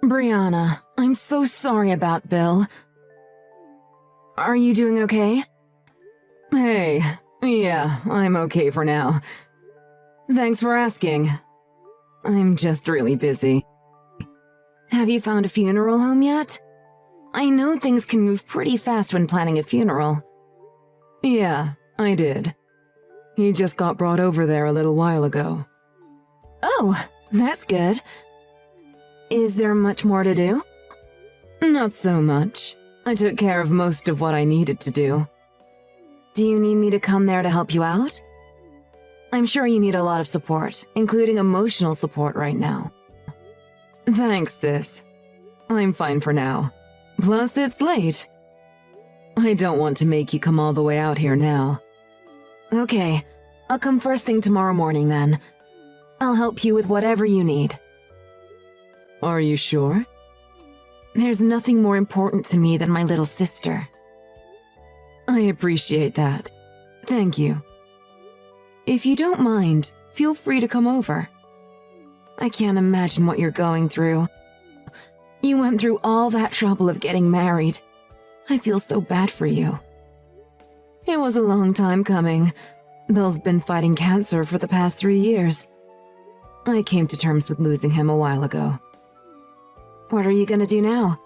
Brianna, I'm so sorry about Bill. Are you doing okay? Hey, yeah, I'm okay for now. Thanks for asking. I'm just really busy. Have you found a funeral home yet? I know things can move pretty fast when planning a funeral. Yeah, I did. He just got brought over there a little while ago. Oh, that's good. Is there much more to do? Not so much. I took care of most of what I needed to do. Do you need me to come there to help you out? I'm sure you need a lot of support, including emotional support right now. Thanks, sis. I'm fine for now. Plus, it's late. I don't want to make you come all the way out here now. Okay, I'll come first thing tomorrow morning then. I'll help you with whatever you need. Are you sure? There's nothing more important to me than my little sister. I appreciate that. Thank you. If you don't mind, feel free to come over. I can't imagine what you're going through. You went through all that trouble of getting married. I feel so bad for you. It was a long time coming. Bill's been fighting cancer for the past 3 years. I came to terms with losing him a while ago. What are you gonna do now?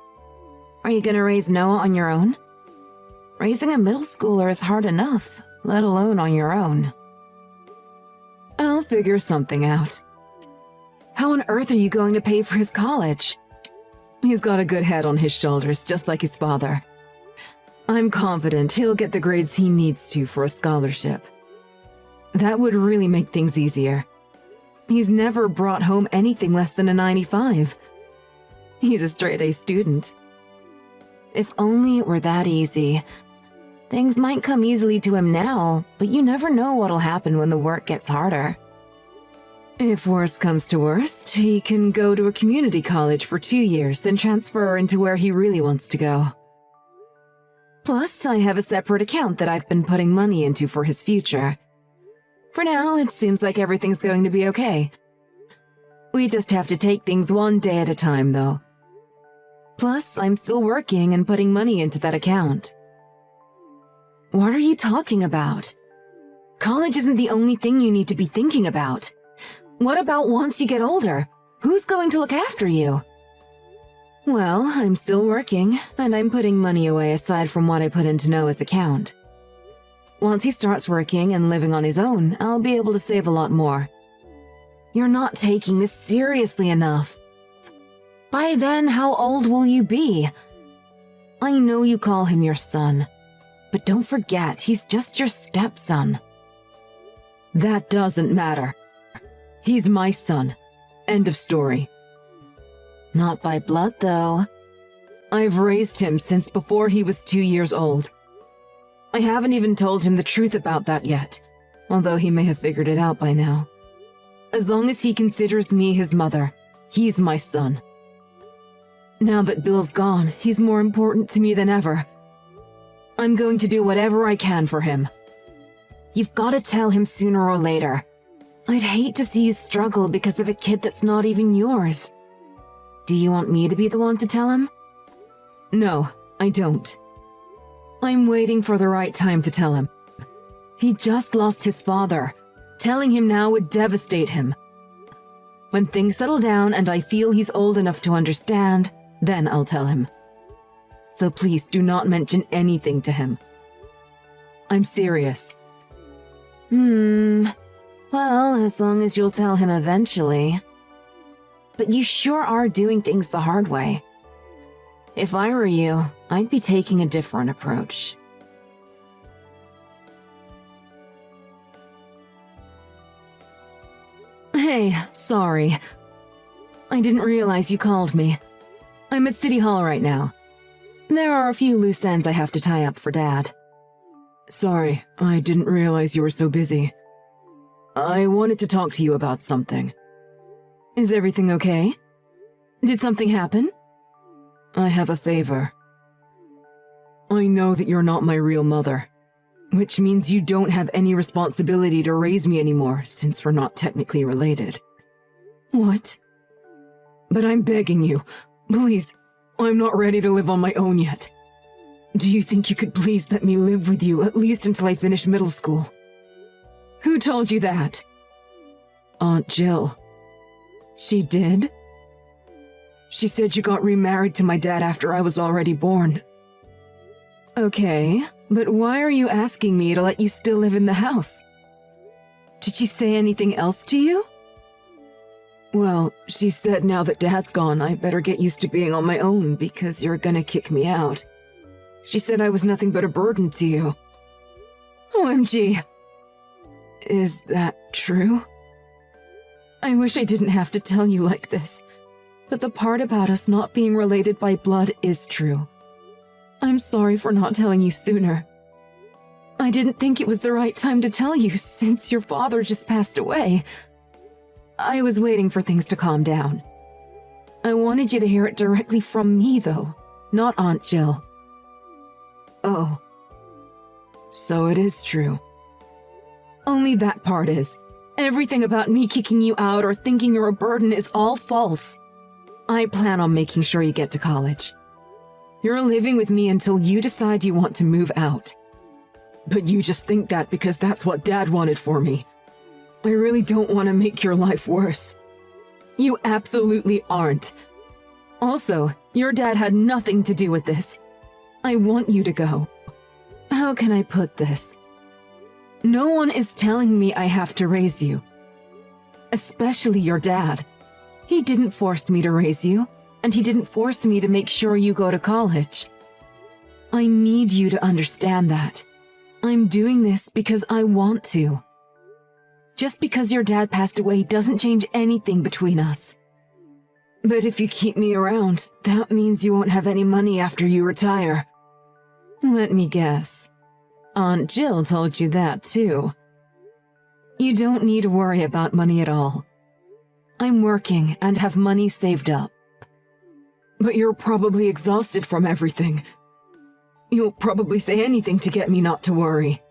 Are you gonna raise Noah on your own? Raising a middle schooler is hard enough, let alone on your own. I'll figure something out. How on earth are you going to pay for his college? He's got a good head on his shoulders, just like his father. I'm confident he'll get the grades he needs to for a scholarship. That would really make things easier. He's never brought home anything less than a 95. He's a straight-A student. If only it were that easy. Things might come easily to him now, but you never know what'll happen when the work gets harder. If worst comes to worst, he can go to a community college for 2 years, then transfer into where he really wants to go. Plus, I have a separate account that I've been putting money into for his future. For now, it seems like everything's going to be okay. We just have to take things one day at a time, though. Plus, I'm still working and putting money into that account. What are you talking about? College isn't the only thing you need to be thinking about. What about once you get older? Who's going to look after you? Well, I'm still working, and I'm putting money away aside from what I put into Noah's account. Once he starts working and living on his own, I'll be able to save a lot more. You're not taking this seriously enough. By then, how old will you be? I know you call him your son, but don't forget, he's just your stepson. That doesn't matter. He's my son. End of story. Not by blood, though. I've raised him since before he was 2 years old. I haven't even told him the truth about that yet, although he may have figured it out by now. As long as he considers me his mother, he's my son. Now that Bill's gone, he's more important to me than ever. I'm going to do whatever I can for him. You've got to tell him sooner or later. I'd hate to see you struggle because of a kid that's not even yours. Do you want me to be the one to tell him? No, I don't. I'm waiting for the right time to tell him. He just lost his father. Telling him now would devastate him. When things settle down and I feel he's old enough to understand, then I'll tell him. So please do not mention anything to him. I'm serious. Well, as long as you'll tell him eventually. But you sure are doing things the hard way. If I were you, I'd be taking a different approach. Hey, sorry. I didn't realize you called me. I'm at City Hall right now. There are a few loose ends I have to tie up for Dad. Sorry, I didn't realize you were so busy. I wanted to talk to you about something. Is everything okay? Did something happen? I have a favor. I know that you're not my real mother, which means you don't have any responsibility to raise me anymore since we're not technically related. What? But I'm begging you, Please, I'm not ready to live on my own yet. Do you think you could please let me live with you at least until I finish middle school? Who told you that? Aunt Jill. She did? She said you got remarried to my dad after I was already born. Okay, but why are you asking me to let you still live in the house? Did she say anything else to you? Well, she said now that Dad's gone, I better get used to being on my own because you're gonna kick me out. She said I was nothing but a burden to you. OMG. Is that true? I wish I didn't have to tell you like this, but the part about us not being related by blood is true. I'm sorry for not telling you sooner. I didn't think it was the right time to tell you since your father just passed away. I was waiting for things to calm down. I wanted you to hear it directly from me, though, not Aunt Jill. Oh. So it is true. Only that part is. Everything about me kicking you out or thinking you're a burden is all false. I plan on making sure you get to college. You're living with me until you decide you want to move out. But you just think that because that's what Dad wanted for me. I really don't want to make your life worse. You absolutely aren't. Also, your dad had nothing to do with this. I want you to go. How can I put this? No one is telling me I have to raise you. Especially your dad. He didn't force me to raise you, and he didn't force me to make sure you go to college. I need you to understand that. I'm doing this because I want to. Just because your dad passed away doesn't change anything between us. But if you keep me around, that means you won't have any money after you retire. Let me guess. Aunt Jill told you that too. You don't need to worry about money at all. I'm working and have money saved up. But you're probably exhausted from everything. You'll probably say anything to get me not to worry.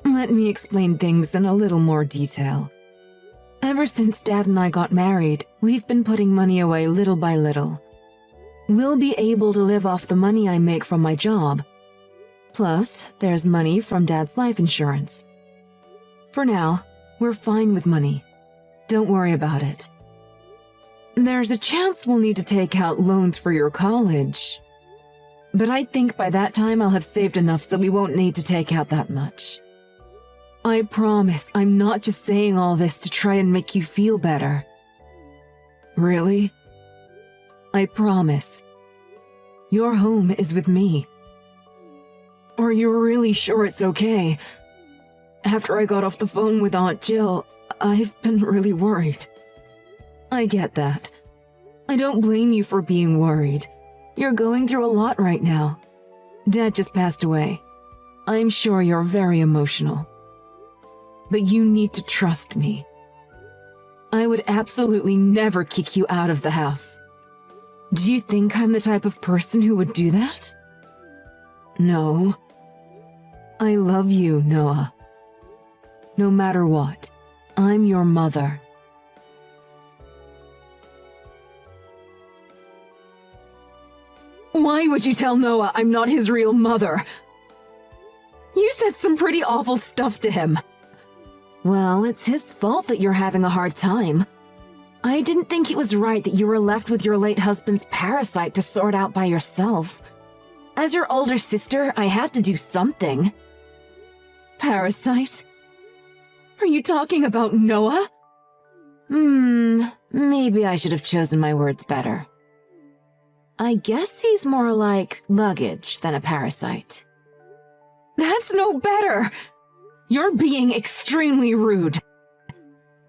Let me explain things in a little more detail. Ever since Dad and I got married, we've been putting money away little by little. We'll be able to live off the money I make from my job. Plus, there's money from Dad's life insurance. For now, we're fine with money. Don't worry about it. There's a chance we'll need to take out loans for your college. But I think by that time I'll have saved enough so we won't need to take out that much. I promise I'm not just saying all this to try and make you feel better. Really? I promise. Your home is with me. Are you really sure it's okay? After I got off the phone with Aunt Jill, I've been really worried. I get that. I don't blame you for being worried. You're going through a lot right now. Dad just passed away. I'm sure you're very emotional. But you need to trust me. I would absolutely never kick you out of the house. Do you think I'm the type of person who would do that? No. I love you, Noah. No matter what, I'm your mother. Why would you tell Noah I'm not his real mother? You said some pretty awful stuff to him. Well, it's his fault that you're having a hard time. I didn't think it was right that you were left with your late husband's parasite to sort out by yourself. As your older sister, I had to do something. Parasite? Are you talking about Noah? Maybe I should have chosen my words better. I guess he's more like luggage than a parasite. That's no better! You're being extremely rude.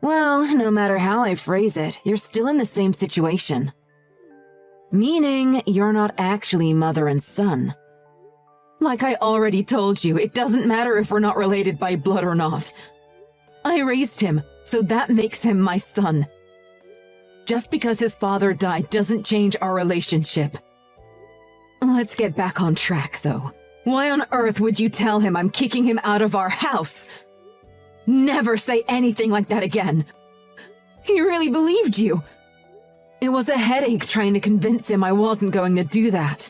Well, no matter how I phrase it, you're still in the same situation. Meaning, you're not actually mother and son. Like I already told you, it doesn't matter if we're not related by blood or not. I raised him, so that makes him my son. Just because his father died doesn't change our relationship. Let's get back on track, though. Why on earth would you tell him I'm kicking him out of our house? Never say anything like that again. He really believed you. It was a headache trying to convince him I wasn't going to do that.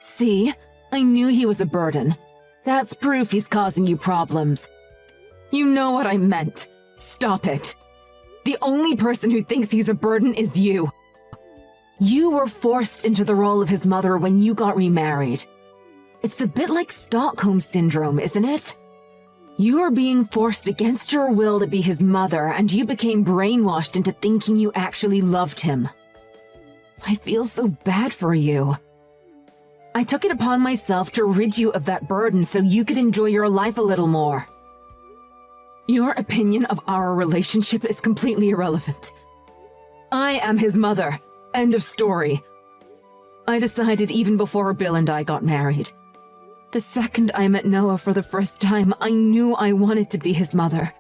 See? I knew he was a burden. That's proof he's causing you problems. You know what I meant. Stop it. The only person who thinks he's a burden is you. You were forced into the role of his mother when you got remarried. It's a bit like Stockholm Syndrome, isn't it? You were being forced against your will to be his mother, and you became brainwashed into thinking you actually loved him. I feel so bad for you. I took it upon myself to rid you of that burden so you could enjoy your life a little more. Your opinion of our relationship is completely irrelevant. I am his mother. End of story. I decided even before Bill and I got married. The second I met Noah for the first time, I knew I wanted to be his mother.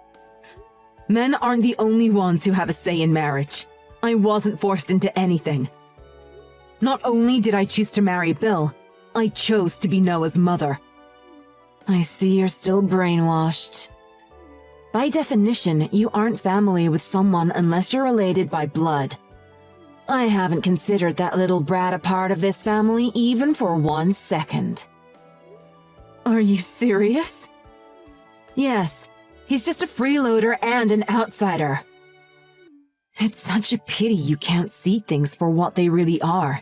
Men aren't the only ones who have a say in marriage. I wasn't forced into anything. Not only did I choose to marry Bill, I chose to be Noah's mother. I see you're still brainwashed. By definition, you aren't family with someone unless you're related by blood. I haven't considered that little brat a part of this family even for 1 second. Are you serious? Yes, he's just a freeloader and an outsider. It's such a pity you can't see things for what they really are.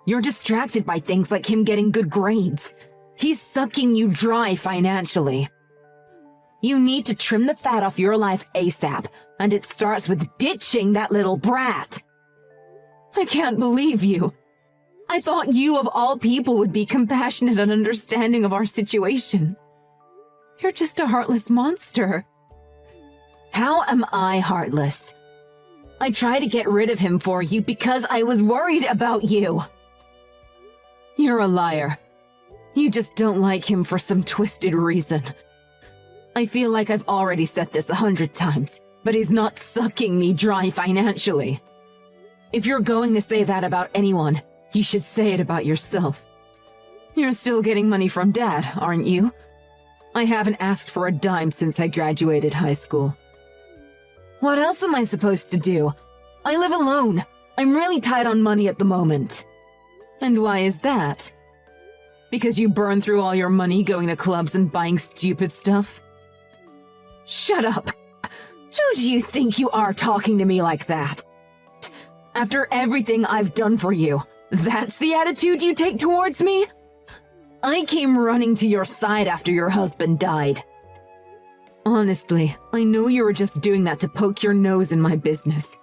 You're distracted by things like him getting good grades. He's sucking you dry financially. You need to trim the fat off your life ASAP, and it starts with ditching that little brat. I can't believe you. I thought you of all people would be compassionate and understanding of our situation. You're just a heartless monster. How am I heartless? I tried to get rid of him for you because I was worried about you. You're a liar. You just don't like him for some twisted reason. I feel like I've already said this 100 times, but he's not sucking me dry financially. If you're going to say that about anyone, you should say it about yourself. You're still getting money from Dad, aren't you? I haven't asked for a dime since I graduated high school. What else am I supposed to do? I live alone. I'm really tight on money at the moment. And why is that? Because you burn through all your money going to clubs and buying stupid stuff? Shut up! Who do you think you are talking to me like that? After everything I've done for you, that's the attitude you take towards me? I came running to your side after your husband died. Honestly, I know you were just doing that to poke your nose in my business.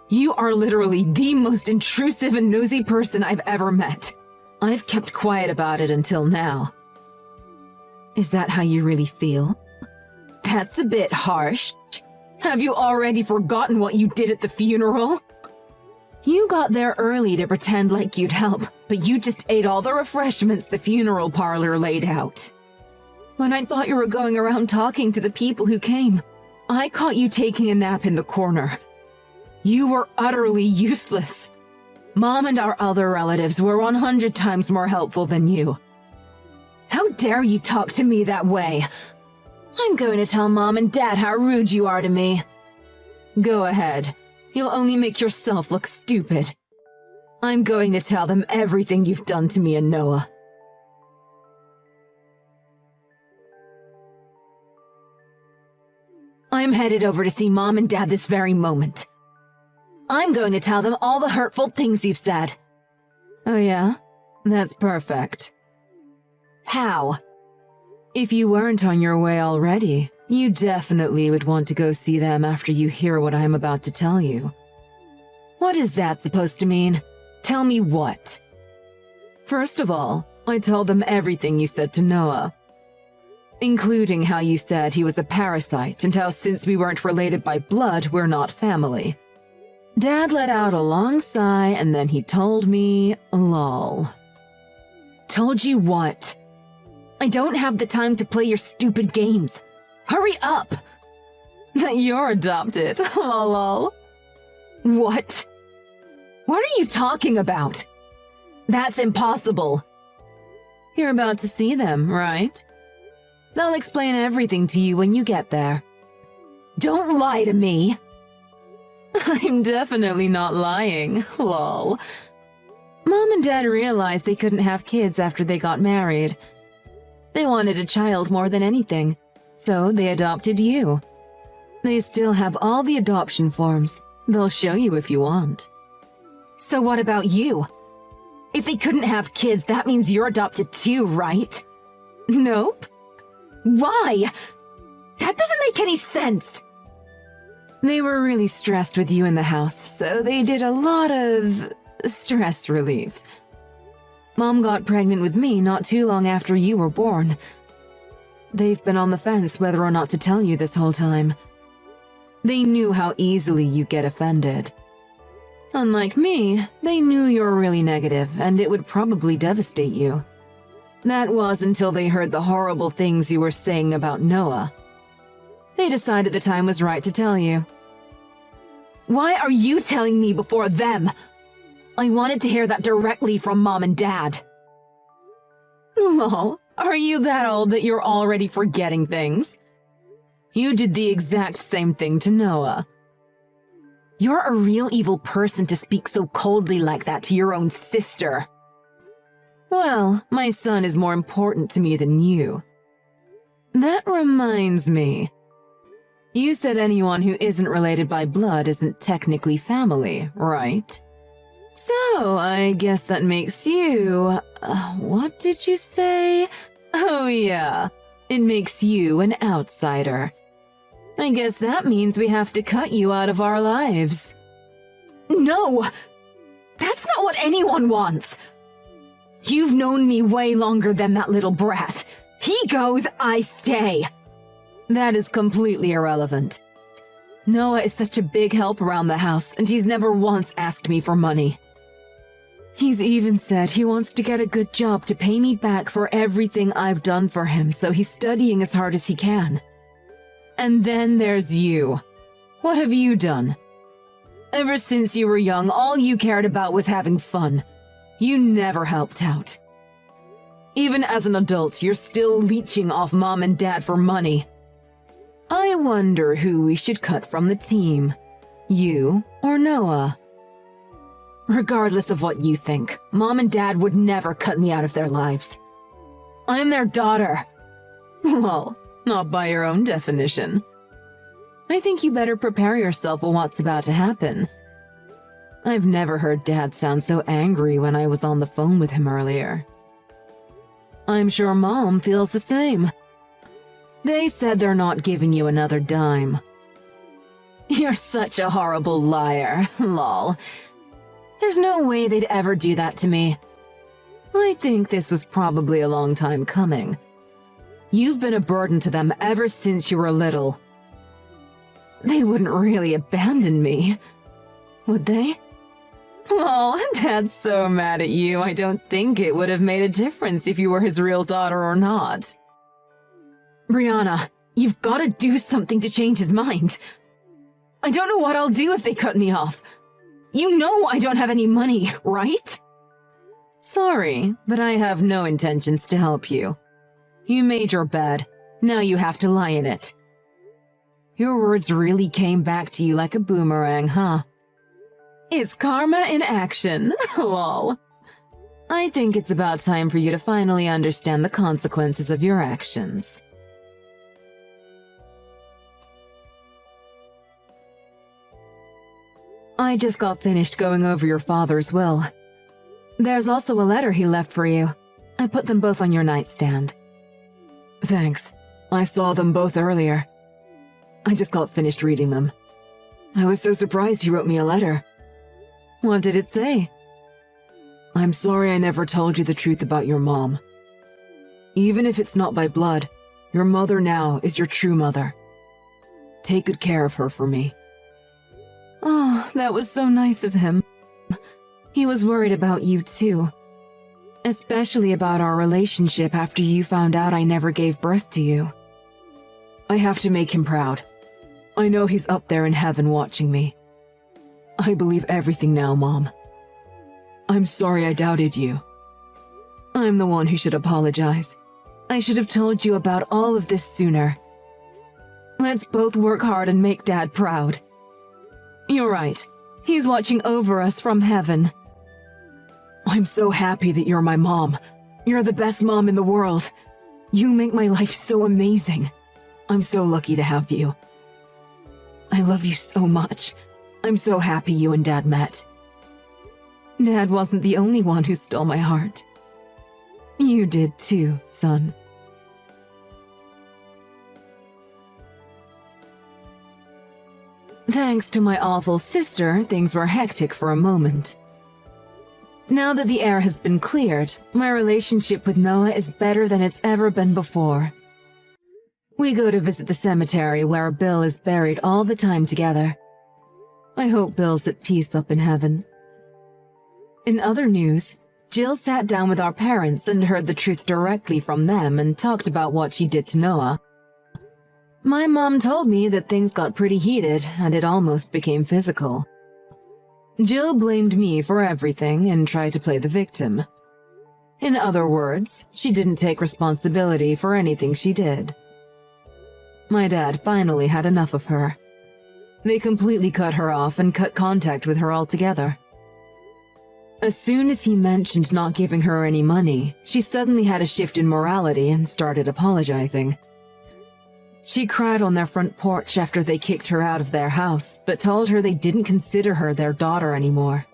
You are literally the most intrusive and nosy person I've ever met. I've kept quiet about it until now. Is that how you really feel? That's a bit harsh. Have you already forgotten what you did at the funeral? You got there early to pretend like you'd help, but you just ate all the refreshments the funeral parlor laid out. When I thought you were going around talking to the people who came, I caught you taking a nap in the corner. You were utterly useless. Mom and our other relatives were 100 times more helpful than you. How dare you talk to me that way? I'm going to tell Mom and Dad how rude you are to me. Go ahead. You'll only make yourself look stupid. I'm going to tell them everything you've done to me and Noah. I'm headed over to see Mom and Dad this very moment. I'm going to tell them all the hurtful things you've said. Oh yeah? That's perfect. How? If you weren't on your way already, you definitely would want to go see them after you hear what I'm about to tell you. What is that supposed to mean? Tell me what? First of all, I told them everything you said to Noah, including how you said he was a parasite and how since we weren't related by blood, we're not family. Dad let out a long sigh and then he told me, lol. Told you what? I don't have the time to play your stupid games. Hurry up! That you're adopted, lol. What? What are you talking about? That's impossible. You're about to see them, right? They'll explain everything to you when you get there. Don't lie to me! I'm definitely not lying, lol. Mom and Dad realized they couldn't have kids after they got married. They wanted a child more than anything, so they adopted you. They still have all the adoption forms. They'll show you if you want. So what about you? If they couldn't have kids, that means you're adopted too, right? Nope. Why? That doesn't make any sense. They were really stressed with you in the house, so they did a lot of stress relief. Mom got pregnant with me not too long after you were born. They've been on the fence whether or not to tell you this whole time. They knew how easily you get offended. Unlike me, they knew you were really negative and it would probably devastate you. That was until they heard the horrible things you were saying about Noah. They decided the time was right to tell you. Why are you telling me before them? I wanted to hear that directly from Mom and Dad. Lol, are you that old that you're already forgetting things? You did the exact same thing to Noah. You're a real evil person to speak so coldly like that to your own sister. Well, my son is more important to me than you. That reminds me. You said anyone who isn't related by blood isn't technically family, right? So, I guess that makes you… what did you say? Oh yeah, it makes you an outsider. I guess that means we have to cut you out of our lives. No! That's not what anyone wants! You've known me way longer than that little brat. He goes, I stay. That is completely irrelevant. Noah is such a big help around the house, and he's never once asked me for money. He's even said he wants to get a good job to pay me back for everything I've done for him, so he's studying as hard as he can. And then there's you. What have you done? Ever since you were young, all you cared about was having fun. You never helped out. Even as an adult, you're still leeching off Mom and Dad for money. I wonder who we should cut from the team. You or Noah? Regardless of what you think, Mom and Dad would never cut me out of their lives. I'm their daughter. Well, not by your own definition. I think you better prepare yourself for what's about to happen. I've never heard Dad sound so angry when I was on the phone with him earlier. I'm sure Mom feels the same. They said they're not giving you another dime. You're such a horrible liar, lol. There's no way they'd ever do that to me. I think this was probably a long time coming. You've been a burden to them ever since you were little. They wouldn't really abandon me, would they? Oh, Dad's so mad at you, I don't think it would have made a difference if you were his real daughter or not. Brianna, you've got to do something to change his mind. I don't know what I'll do if they cut me off. You know I don't have any money, right? Sorry, but I have no intentions to help you. You made your bed. Now you have to lie in it. Your words really came back to you like a boomerang, huh? It's karma in action, lol. I think it's about time for you to finally understand the consequences of your actions. I just got finished going over your father's will. There's also a letter he left for you. I put them both on your nightstand. Thanks. I saw them both earlier. I just got finished reading them. I was so surprised he wrote me a letter. What did it say? I'm sorry I never told you the truth about your mom. Even if it's not by blood, your mother now is your true mother. Take good care of her for me. Oh, that was so nice of him. He was worried about you too. Especially about our relationship after you found out I never gave birth to you. I have to make him proud. I know he's up there in heaven watching me. I believe everything now, Mom. I'm sorry I doubted you. I'm the one who should apologize. I should have told you about all of this sooner. Let's both work hard and make Dad proud. You're right. He's watching over us from heaven. I'm so happy that you're my mom. You're the best mom in the world. You make my life so amazing. I'm so lucky to have you. I love you so much. I'm so happy you and Dad met. Dad wasn't the only one who stole my heart. You did too, son. Thanks to my awful sister, things were hectic for a moment. Now that the air has been cleared, my relationship with Noah is better than it's ever been before. We go to visit the cemetery where Bill is buried all the time together. I hope Bill's at peace up in heaven. In other news, Jill sat down with our parents and heard the truth directly from them and talked about what she did to Noah. My mom told me that things got pretty heated and it almost became physical. Jill blamed me for everything and tried to play the victim. In other words, she didn't take responsibility for anything she did. My dad finally had enough of her. They completely cut her off and cut contact with her altogether. As soon as he mentioned not giving her any money, she suddenly had a shift in morality and started apologizing. She cried on their front porch after they kicked her out of their house, but told her they didn't consider her their daughter anymore.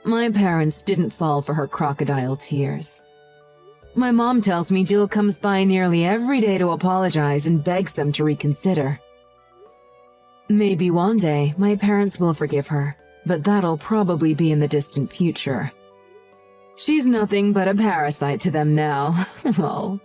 My parents didn't fall for her crocodile tears. My mom tells me Jill comes by nearly every day to apologize and begs them to reconsider. Maybe one day my parents will forgive her, but that'll probably be in the distant future. She's nothing but a parasite to them now. Well,